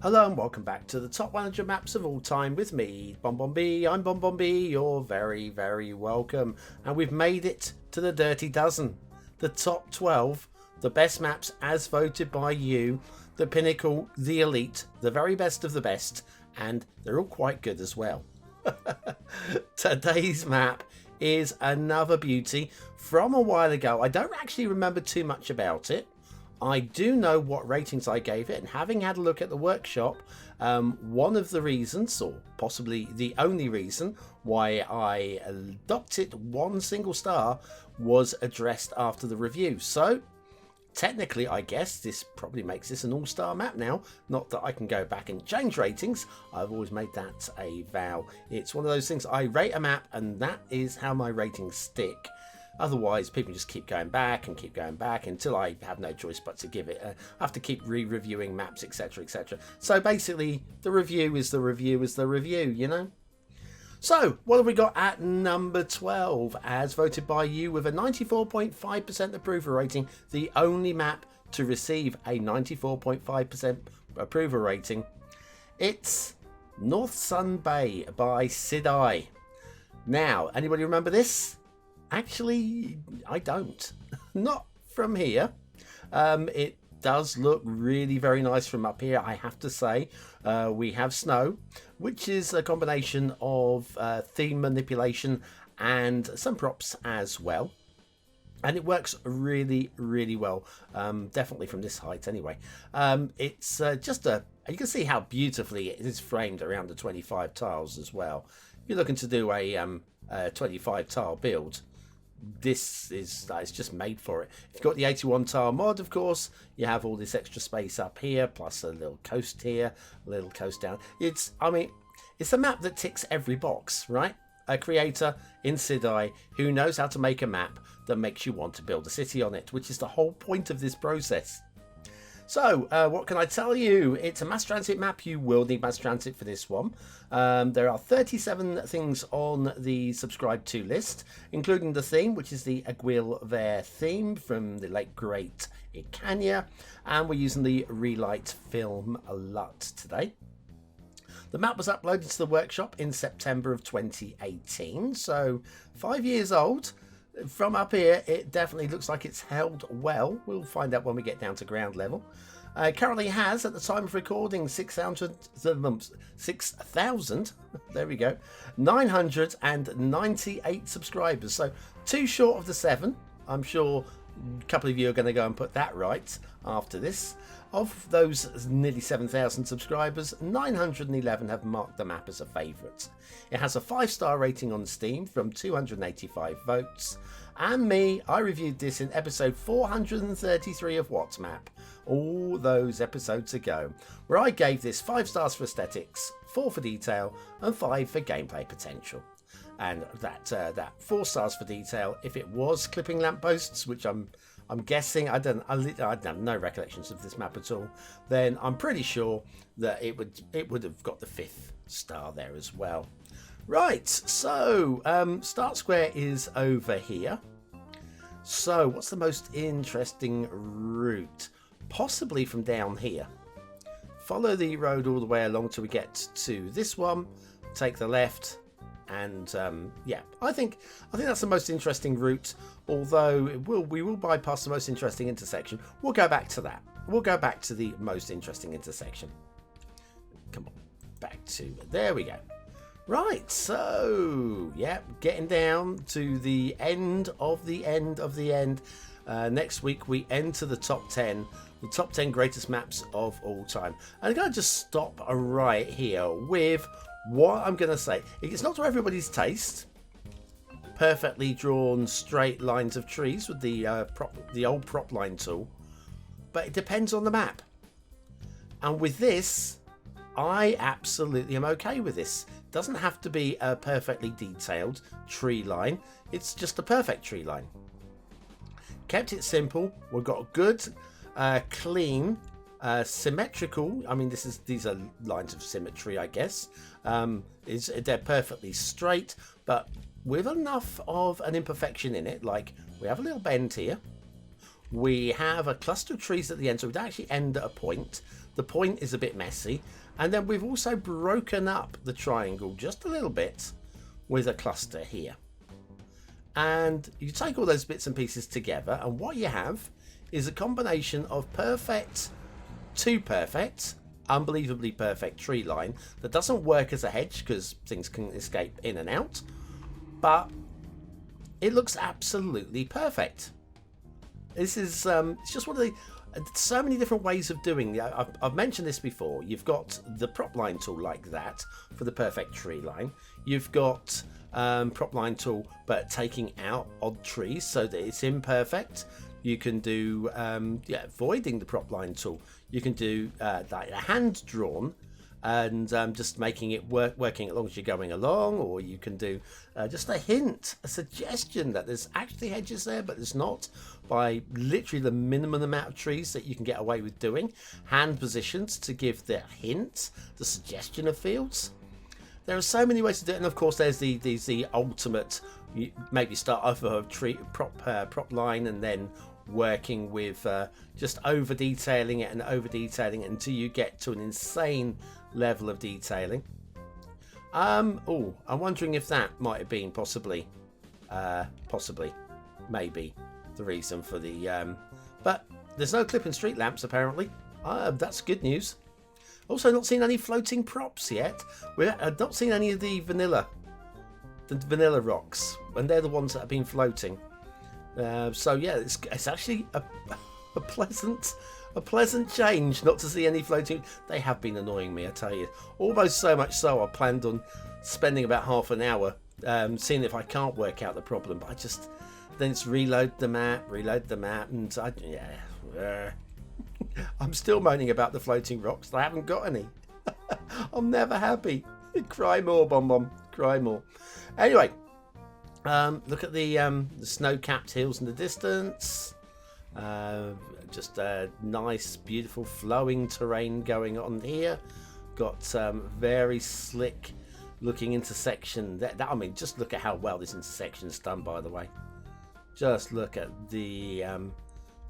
Hello and welcome back to the top 100 maps of all time with me, BonBonB. I'm BonBonB, you're very, very welcome. And we've made it to the Dirty Dozen. The top 12, the best maps as voted by you, the pinnacle, the elite, the very best of the best, and they're all quite good as well. Today's map is another beauty from a while ago. I don't actually remember too much about it. I do know what ratings I gave it, and having had a look at the workshop, one of the reasons, or possibly the only reason, why I docked it 1 single star was addressed after the review. So technically, I guess this probably makes this an all-star map now. Not that I can go back and change ratings. I've always made that a vow. It's one of those things, I rate a map and that is how my ratings stick. Otherwise, people just keep going back until I have no choice but to give it. I have to keep re-reviewing maps, etc, etc. So basically, the review is the review is the review, you know? So, what have we got at number 12? As voted by you with a 94.5% approval rating, the only map to receive a 94.5% approval rating. It's Northsund Bay by Sidai. Now, anybody remember this? Actually, I don't. Not from here. It does look really very nice from up here, I have to say. We have snow, which is a combination of theme manipulation and some props as well. And it works really, really well. Definitely from this height anyway. It's just you can see how beautifully it is framed around the 25 tiles as well. If you're looking to do a 25 tile build, this is just made for it. If you've got the 81 tile mod, of course, you have all this extra space up here, plus a little coast here, a little coast down. It's a map that ticks every box, right? A creator in Sidai who knows how to make a map that makes you want to build a city on it, which is the whole point of this process. So, what can I tell you? It's a mass transit map. You will need mass transit for this one. There are 37 things on the subscribe to list, including the theme, which is the Aguil Ver theme from the late great Icania. And we're using the Relight film a lot today. The map was uploaded to the workshop in September of 2018, so 5 years old. From up here, it definitely looks like it's held well. We'll find out when we get down to ground level. Currently has, at the time of recording, 6,000, there we go, 998 subscribers. So 2 short of the 7. I'm sure a couple of you are going to go and put that right after this. Of those nearly 7,000 subscribers, 911 have marked the map as a favourite. It has a 5-star rating on Steam from 285 votes. And me, I reviewed this in episode 433 of What's Map, all those episodes ago, where I gave this 5 stars for aesthetics, 4 for detail, and 5 for gameplay potential. And that 4 stars for detail, if it was clipping lampposts, which I'm guessing, I have no recollections of this map at all, then I'm pretty sure that it would have got the 5th star there as well. Right, so start square is over here. So what's the most interesting route? Possibly from down here. Follow the road all the way along till we get to this one. Take the left. And yeah, I think that's the most interesting route, although we will bypass the most interesting intersection. We'll go back to that. We'll go back to the most interesting intersection. Come on, back to, there we go. Right, so yeah, getting down to the end of the end of the end. Next week we enter the top 10, the top 10 greatest maps of all time. And I'm going to just stop right here with what I'm going to say. It's not to everybody's taste. Perfectly drawn straight lines of trees with the old prop line tool. But it depends on the map. And with this, I absolutely am okay with this. Doesn't have to be a perfectly detailed tree line. It's just a perfect tree line. Kept it simple. We've got a good, clean, symmetrical. I mean, these are lines of symmetry, I guess. They're perfectly straight, but with enough of an imperfection in it. Like we have a little bend here. We have a cluster of trees at the end, so we'd actually end at a point. The point is a bit messy. And then we've also broken up the triangle just a little bit with a cluster here. And you take all those bits and pieces together, and what you have is a combination of perfect to perfect, unbelievably perfect tree line that doesn't work as a hedge because things can escape in and out, but it looks absolutely perfect. This is it's just one of the so many different ways of doing it. I've mentioned this before. You've got the prop line tool like that for the perfect tree line. You've got prop line tool but taking out odd trees so that it's imperfect. You can do voiding the prop line tool. You can do like a hand drawn and just making it working as long as you're going along, or you can do just a hint, a suggestion that there's actually hedges there but there's not, by literally the minimum amount of trees that you can get away with doing. Hand positions to give the hint, the suggestion of fields. There are so many ways to do it, and of course there's the ultimate. You maybe start off of a tree prop line and then working with just over detailing it until you get to an insane level of detailing. I'm wondering if that might have been possibly maybe the reason for the but there's no clipping street lamps apparently. That's good news. Also not seen any floating props yet. I've not seen any of the vanilla rocks, and they're the ones that have been floating. So yeah, it's actually a pleasant change not to see any floating. They have been annoying me, I tell you. Almost so much so I planned on spending about half an hour seeing if I can't work out the problem, but then it's reload the map, and I'm still moaning about the floating rocks. I haven't got any. I'm never happy. Cry more, BonBon. Cry more. Anyway, look at the snow-capped hills in the distance. Just a nice, beautiful, flowing terrain going on here. Got very slick-looking intersection. I mean, just look at how well this intersection's done, by the way. Just look at the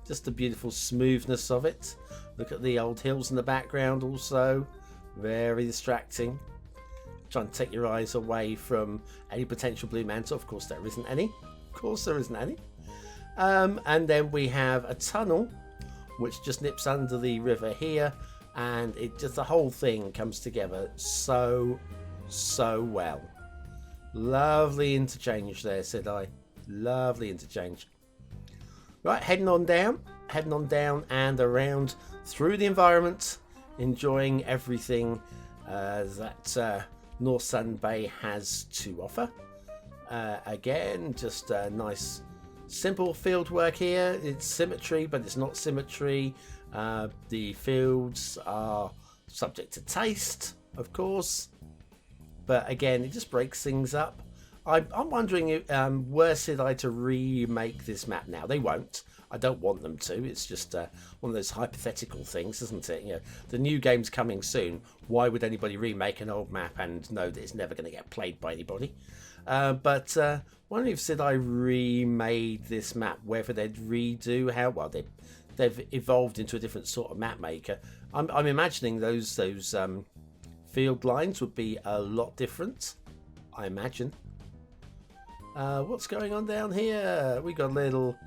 just the beautiful smoothness of it. Look at the old hills in the background also. Very distracting. Trying to take your eyes away from any potential blue mantle. Of course there isn't any. And then we have a tunnel which just nips under the river here, and the whole thing comes together so well. Lovely interchange there, Sidai. Lovely interchange. Right, heading on down and around through the environment, enjoying everything that Northsund Bay has to offer. Again, just a nice simple field work here. It's symmetry, but it's not symmetry. The fields are subject to taste, of course, but again, it just breaks things up. I'm wondering if were Sidai to remake this map now. They won't. I don't want them to. It's just one of those hypothetical things, isn't it? You know, the new game's coming soon. Why would anybody remake an old map and know that it's never going to get played by anybody? But wondering if Sidai remade this map, whether they'd redo how well they've evolved into a different sort of map maker. I'm imagining those field lines would be a lot different. I imagine. What's going on down here? We got a little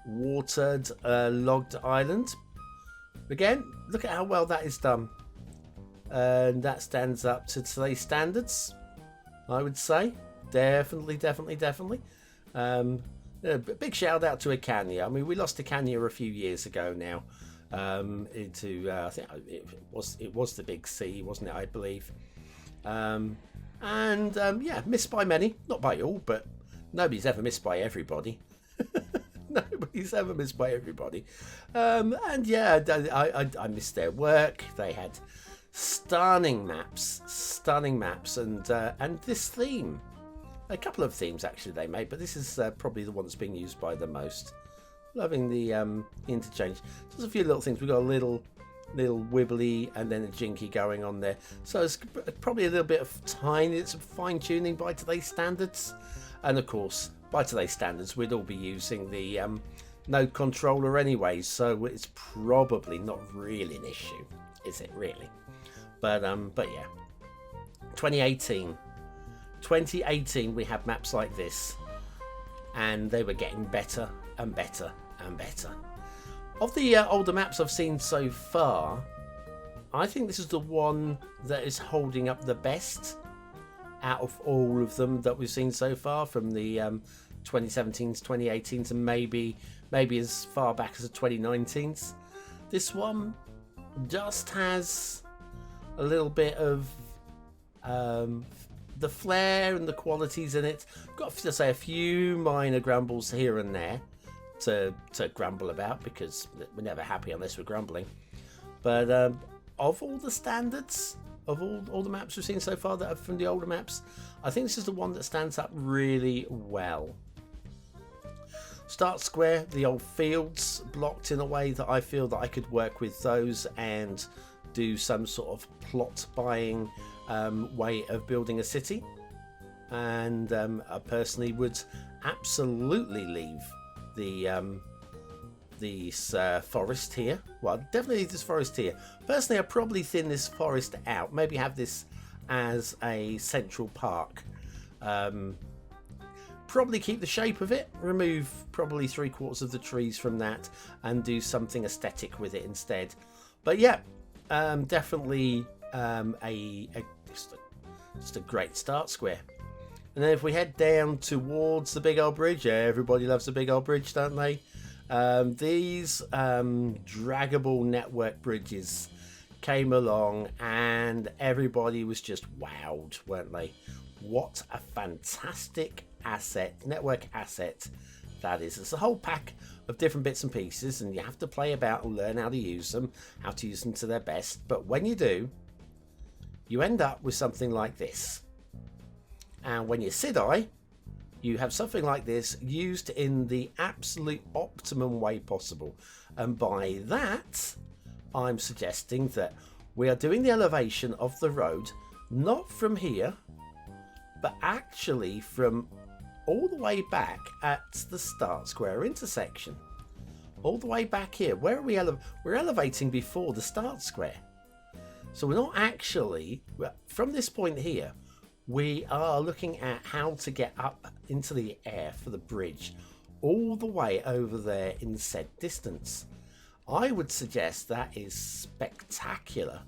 watered logged island. Again, look at how well that is done, and that stands up to today's standards, I would say. Definitely. Big shout out to Icania. I mean, we lost Icania a few years ago now. I think it was the big C, wasn't it? I believe. Yeah, missed by many, not by all, but nobody's ever missed by everybody. Nobody's ever missed by everybody. And yeah, I missed their work. They had stunning maps, and this theme. A couple of themes actually they made, but this is probably the one that's being used by the most. Loving the interchange. Just a few little things. We've got a little wibbly and then a jinky going on there. So it's probably a little bit of it's fine tuning by today's standards. And of course, by today's standards, we'd all be using the node controller anyway, so it's probably not really an issue, is it really? But yeah, 2018 we had maps like this, and they were getting better and better and better. Of the older maps I've seen so far, I think this is the one that is holding up the best out of all of them that we've seen so far, from the 2017s, 2018s, and maybe as far back as the 2019s. This one just has a little bit of the flair and the qualities in it. Got to say a few minor grumbles here and there to grumble about, because we're never happy unless we're grumbling. But of all the standards, of all the maps we've seen so far that are from the older maps, I think this is the one that stands up really well. Start square, the old fields blocked in a way that I feel that I could work with those and do some sort of plot buying way of building a city. And I personally would absolutely leave this forest here. Well, definitely leave this forest here. Personally, I'd probably thin this forest out. Maybe have this as a central park. Probably keep the shape of it. Remove probably 3/4 of the trees from that and do something aesthetic with it instead. But yeah, definitely just a great start square. And then if we head down towards the big old bridge, everybody loves the big old bridge, don't they? These draggable network bridges came along and everybody was just wowed, weren't they? What a fantastic asset, network asset that is. It's a whole pack of different bits and pieces, and you have to play about and learn how to use them to their best. But when you do, you end up with something like this. And when you're Sidai, you have something like this used in the absolute optimum way possible. And by that, I'm suggesting that we are doing the elevation of the road, not from here, but actually from all the way back at the start square intersection. All the way back here. Where are we? We're elevating before the start square. So we're not actually, from this point here, we are looking at how to get up into the air for the bridge all the way over there in said distance. I would suggest that is spectacular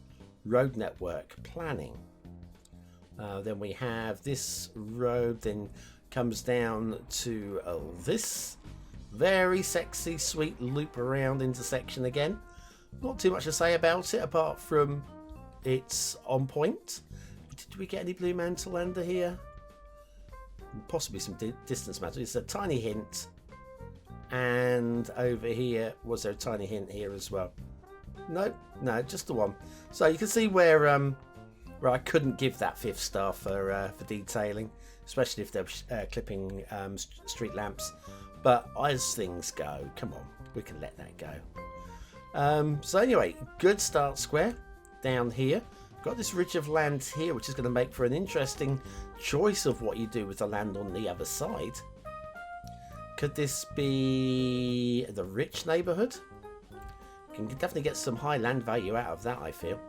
road network planning. Then we have this road, then comes down to this very sexy, sweet loop around intersection again. Not too much to say about it apart from it's on point. Did we get any blue mantle under here? Possibly some distance mantle. It's a tiny hint. And over here, was there a tiny hint here as well? No, just the one. So you can see where I couldn't give that 5th star for detailing, especially if they're clipping street lamps. But as things go, come on, we can let that go. So anyway, good start square down here. Got this ridge of land here, which is going to make for an interesting choice of what you do with the land on the other side. Could this be the rich neighborhood? Can definitely get some high land value out of that, I feel.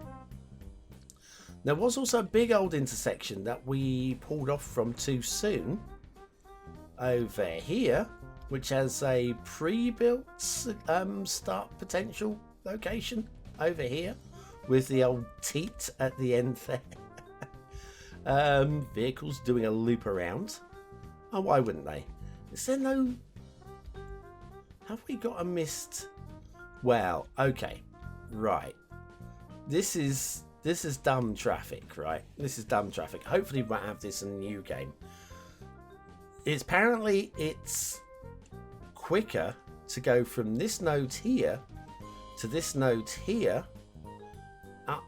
There was also a big old intersection that we pulled off from too soon over here, which has a pre-built start potential location over here with the old teat at the end there. Vehicles doing a loop around. Oh, why wouldn't they? Is there no... Have we got a missed... Well, okay. Right. This is dumb traffic, right? This is dumb traffic. Hopefully we won't have this in the new game. Apparently it's quicker to go from this node here to this node here, up,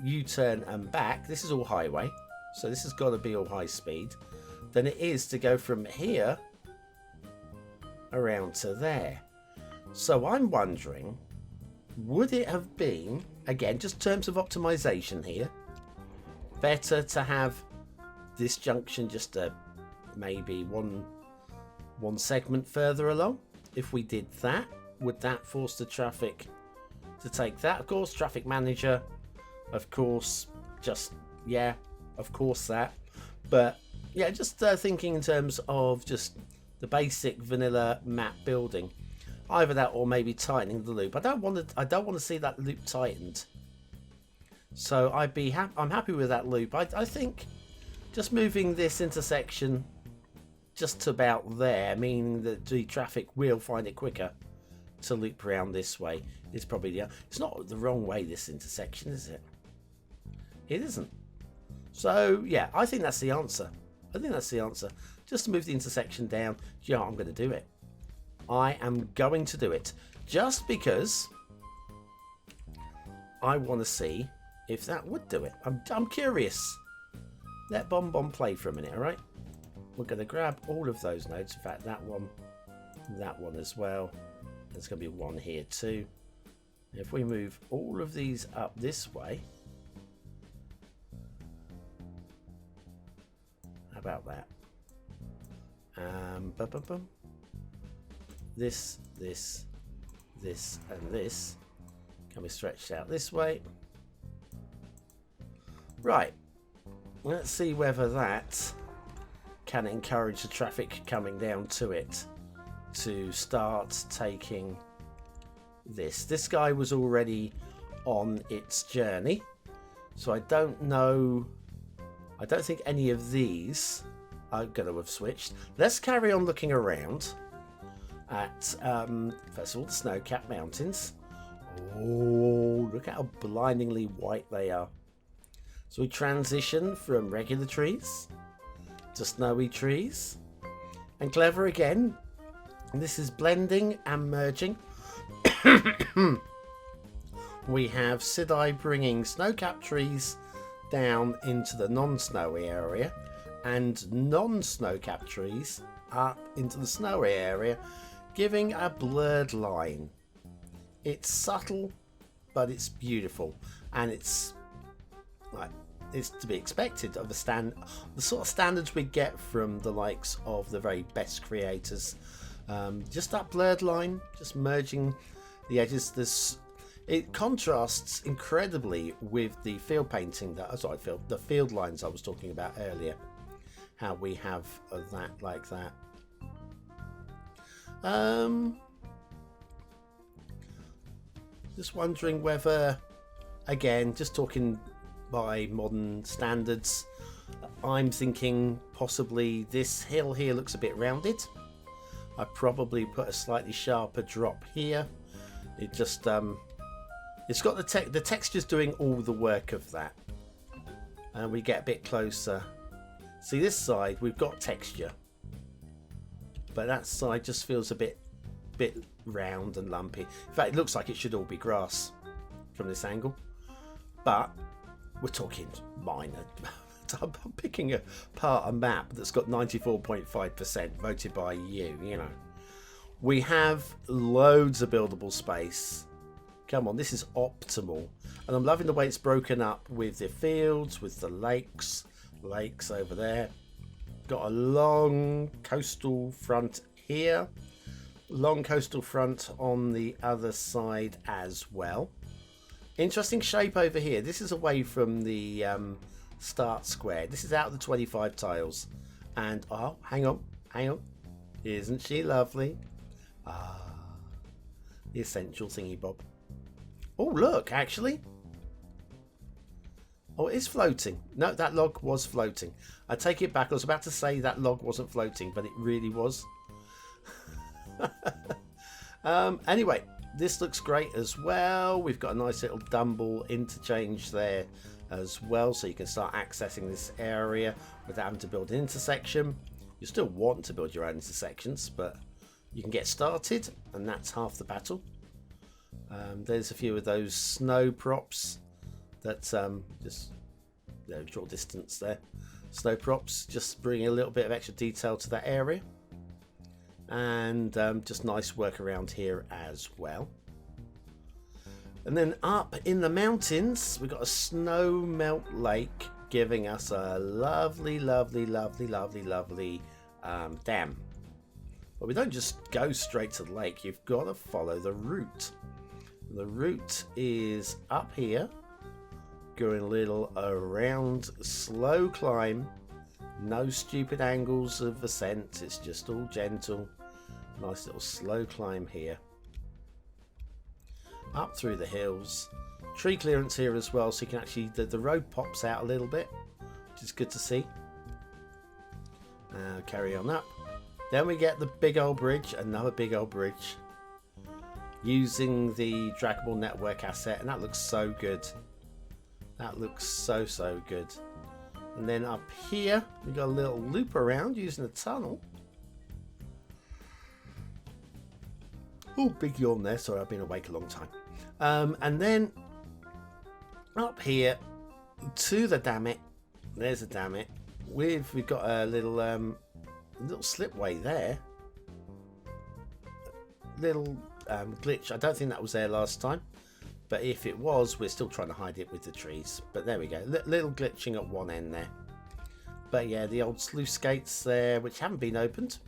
U-turn and back. This is all highway, so this has got to be all high speed, than it is to go from here around to there. So I'm wondering, would it have been, again, just terms of optimization here, better to have this junction just maybe one segment further along? if we did that, would that force the traffic to take that? Of course, traffic manager, of course, just, yeah, of course that. But yeah, just thinking in terms of just the basic vanilla map building. Either that or maybe tightening the loop. I don't want to see that loop tightened. So I'm happy with that loop. I think just moving this intersection just to about there, meaning that the traffic will find it quicker to loop around this way, is probably it's not the wrong way, this intersection, is it? It isn't. So yeah, I think that's the answer. Just to move the intersection down. Yeah, I'm going to do it. I am going to do it just because I want to see if that would do it. I'm curious. Let BonBon play for a minute, all right? We're going to grab all of those nodes. In fact, that one as well. There's going to be one here too. If we move all of these up this way, how about that? This, and this can be stretched out this way. Right. Let's see whether that can encourage the traffic coming down to it to start taking this. This guy was already on its journey, so I don't know. I don't think any of these are going to have switched. Let's carry on looking around at first of all the snow-capped mountains. Oh, look how blindingly white they are. So we transition from regular trees to snowy trees, and clever again, this is blending and merging. We have Sidai bringing snow-capped trees down into the non-snowy area and non-snow-capped trees up into the snowy area, giving a blurred line. It's subtle, but it's beautiful, and it's to be expected of the sort of standards we get from the likes of the very best creators. Just that blurred line, just merging the edges. It contrasts incredibly with the field painting the field lines I was talking about earlier. How we have that like that. Just wondering whether, again, just talking by modern standards, I'm thinking possibly this hill here looks a bit rounded. I probably put a slightly sharper drop here. It just it's got the texture's doing all the work of that, and we get a bit closer. See, this side we've got texture, but that side just feels a bit round and lumpy. In fact, it looks like it should all be grass from this angle, but we're talking minor. I'm picking apart a map that's got 94.5% voted by you know. We have loads of buildable space. Come on, this is optimal. And I'm loving the way it's broken up with the fields, with the lakes over there. Got a long coastal front here. Long coastal front on the other side as well. Interesting shape over here. This is away from the start square. This is out of the 25 tiles. And, oh, hang on. Isn't she lovely? Ah, the essential thingy bob. Oh, look, actually. Oh, it is floating. No, that log was floating. I take it back. I was about to say that log wasn't floating, but it really was. Anyway, this looks great as well. We've got a nice little Dumble interchange there as well, so you can start accessing this area without having to build an intersection. You still want to build your own intersections, but you can get started, and that's half the battle. There's a few of those snow props that just short distance there. Snow props just bring a little bit of extra detail to that area, and just nice work around here as well. And then up in the mountains, we've got a snow melt lake giving us a lovely dam. But we don't just go straight to the lake. You've got to follow the route. The route is up here, going a little around, slow climb, no stupid angles of ascent. It's just all gentle. Nice little slow climb here. Up through the hills. Tree clearance here as well, so you can actually, the road pops out a little bit, which is good to see. Carry on up. Then we get the big old bridge, another big old bridge, using the Draggable Network asset, and that looks so good. That looks so good. And then up here, we got a little loop around using a tunnel. Oh, big yawn there. Sorry, I've been awake a long time. And then up here to the dammit. There's a dammit. We've got a little slipway there. Little glitch. I don't think that was there last time, but if it was, we're still trying to hide it with the trees. But there we go. Little glitching at one end there. But yeah, the old sluice gates there, which haven't been opened.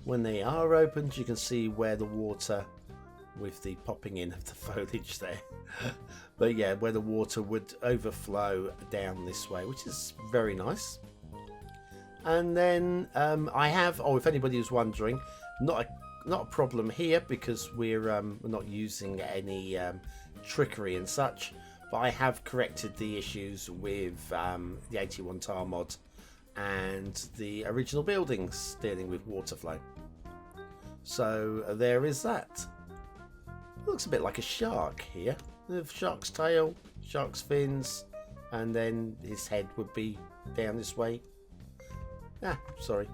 When they are opened, you can see where the water, with the popping in of the foliage there. But yeah, where the water would overflow down this way, which is very nice. And then I have, if anybody was wondering, not a problem here because we're not using any trickery and such, but I have corrected the issues with the 81 tile mod and the original buildings dealing with water flow. So there is that. It looks a bit like a shark here. The shark's tail, shark's fins, and then his head would be down this way. Sorry.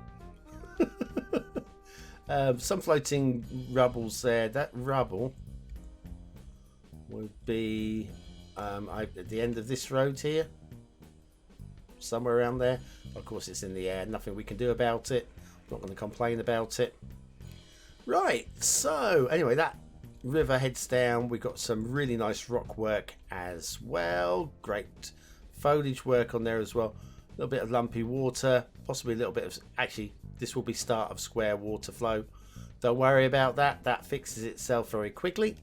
Some floating rubbles there. That rubble would be at the end of this road here, somewhere around there. Of course, it's in the air. Nothing we can do about it. Not going to complain about it. Right. So anyway, that river heads down. We've got some really nice rock work as well. Great foliage work on there as well. A little bit of lumpy water, possibly a little bit of, actually this will be start of square water flow. Don't worry about that. That fixes itself very quickly.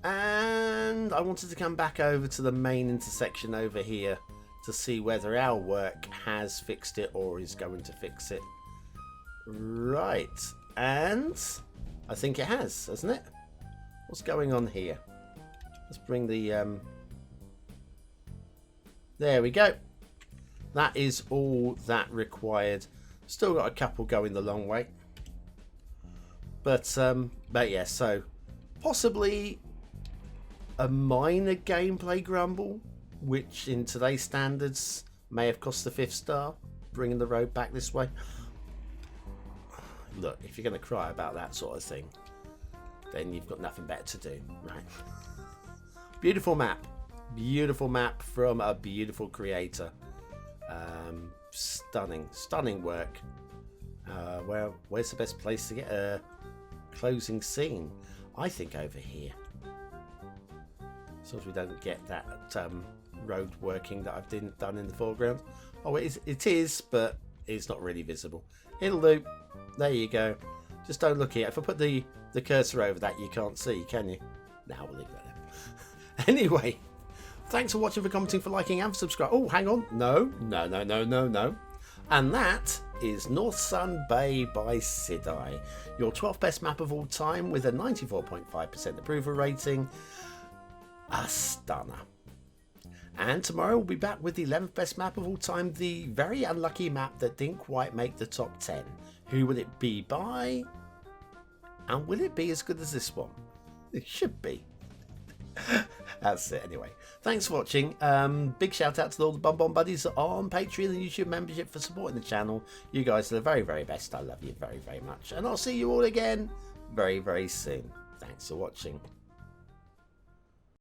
And I wanted to come back over to the main intersection over here to see whether our work has fixed it or is going to fix it. Right, and I think it has, hasn't it? What's going on here? Let's bring the there we go. That is all that required. Still got a couple going the long way, but yeah, so possibly a minor gameplay grumble, which in today's standards may have cost the 5th star, bringing the road back this way. Look, if you're going to cry about that sort of thing, then you've got nothing better to do, right? Beautiful map from a beautiful creator. Stunning work. Where's the best place to get a closing scene? I think over here. As long as we don't get that road working that I've done in the foreground. Oh, it is, but it's not really visible. It'll do. There you go. Just don't look here. If I put the cursor over that, you can't see, can you? Now we'll leave that there. Anyway, thanks for watching, for commenting, for liking, and for subscribing. Oh, hang on. No. And that is Northsund Bay by Sidai, your 12th best map of all time with a 94.5% approval rating. A stunner. And tomorrow we'll be back with the 11th best map of all time, the very unlucky map that didn't quite make the top 10. Who will it be by? And will it be as good as this one? It should be. That's it anyway. Thanks for watching. Big shout out to all the BonBon buddies on Patreon and YouTube membership for supporting the channel. You guys are the very, very best. I love you very, very much. And I'll see you all again very, very soon. Thanks for watching.